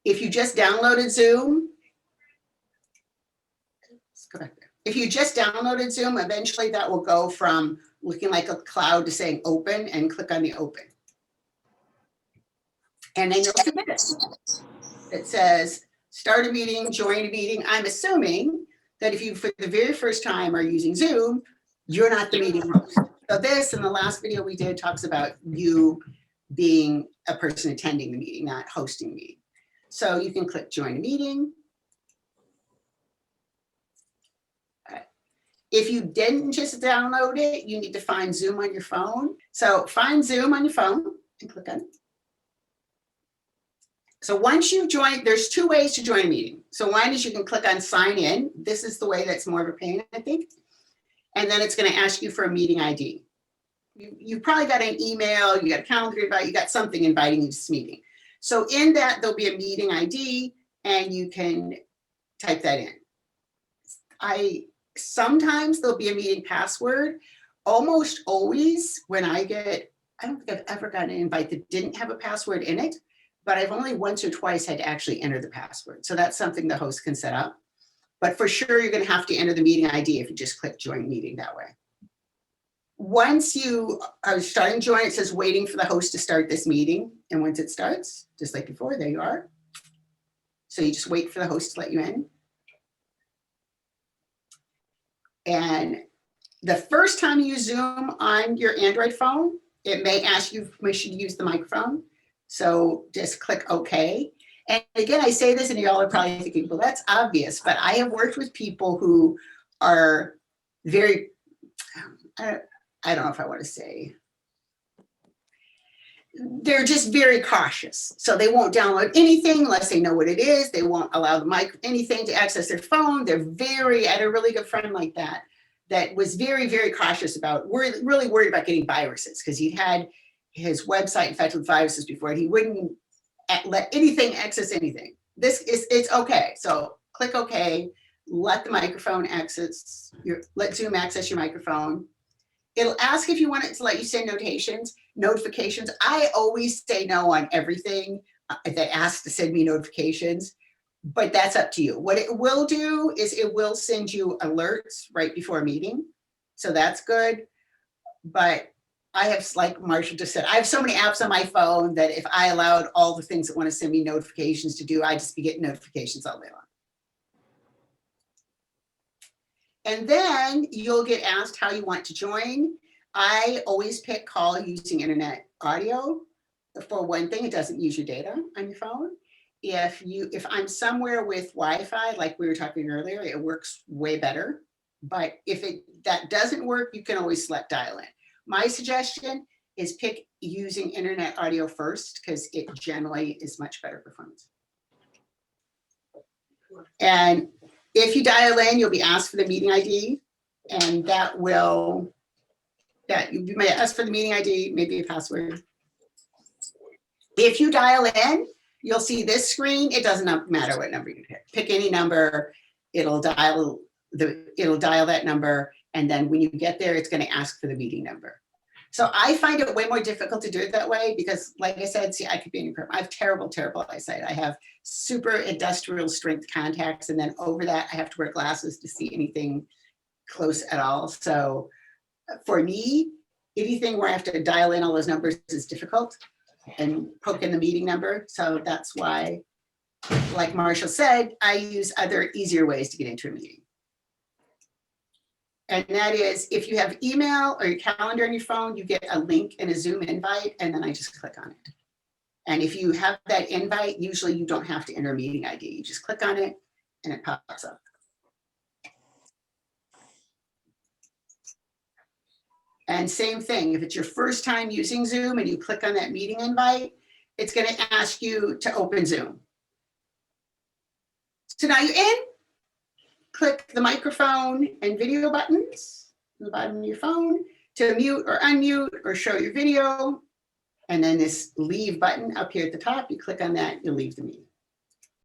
If you just downloaded Zoom, let's go back there. If you just downloaded Zoom, eventually that will go from looking like a cloud to saying open, and click on the open. And then you'll submit it. It says start a meeting, join a meeting. I'm assuming that if you, for the very first time, are using Zoom, you're not the meeting host. So this, in the last video we did, talks about you being a person attending the meeting, not hosting the meeting. So you can click join a meeting. If you didn't just download it, you need to find Zoom on your phone. So find Zoom on your phone and click on it. So once you join, there's two ways to join a meeting. So one is you can click on sign in. This is the way that's more of a pain, I think. And then it's going to ask you for a meeting ID. You probably got an email, you got a calendar invite, you got something inviting you to this meeting. So in that, there'll be a meeting ID and you can type that in. Sometimes there'll be a meeting password. Almost always when I don't think I've ever gotten an invite that didn't have a password in it, but I've only once or twice had to actually enter the password. So that's something the host can set up. But for sure, you're going to have to enter the meeting ID if you just click join meeting that way. Once you are starting to join, it says waiting for the host to start this meeting. And once it starts, just like before, there you are. So you just wait for the host to let you in. And the first time you use Zoom on your Android phone, it may ask you permission to use the microphone. So just click OK. And again, I say this and y'all are probably thinking, well, that's obvious, but I have worked with people who are very, I don't know if I want to say, they're just very cautious. So they won't download anything unless they know what it is. They won't allow the anything to access their phone. They're I had a really good friend like that, that was very, very cautious about, really worried about getting viruses because he'd had his website infected with viruses before. And he wouldn't let anything access anything. It's okay. So click OK, let the microphone access, let Zoom access your microphone. It'll ask if you want it to let you send notifications. I always say no on everything that asks to send me notifications, but that's up to you. What it will do is it will send you alerts right before a meeting. So that's good. But I have, like Marshall just said, I have so many apps on my phone that if I allowed all the things that want to send me notifications to do, I'd just be getting notifications all day long. And then you'll get asked how you want to join. I always pick call using internet audio. For one thing, it doesn't use your data on your phone. If I'm somewhere with Wi-Fi, like we were talking earlier, it works way better. But if that doesn't work, you can always select dial in. My suggestion is pick using internet audio first because it generally is much better performance. And if you dial in, you'll be asked for the meeting ID, and you may ask for the meeting ID, maybe a password. If you dial in, you'll see this screen. It doesn't matter what number you pick. Pick any number, it'll dial that number, and then when you get there, it's going to ask for the meeting number. So I find it way more difficult to do it that way because, like I said, see, I could be in your I have terrible, terrible eyesight. I have super industrial strength contacts, and then over that, I have to wear glasses to see anything close at all. So for me, anything where I have to dial in all those numbers is difficult and poke in the meeting number. So that's why, like Marshall said, I use other easier ways to get into a meeting. And that is, if you have email or your calendar on your phone, you get a link and a Zoom invite, and then I just click on it. And if you have that invite, usually you don't have to enter a meeting ID. You just click on it and it pops up. And same thing, if it's your first time using Zoom and you click on that meeting invite, it's going to ask you to open Zoom. So now you're in. Click the microphone and video buttons on the bottom of your phone to mute or unmute or show your video. And then this leave button up here at the top, you click on that, you'll leave the meeting.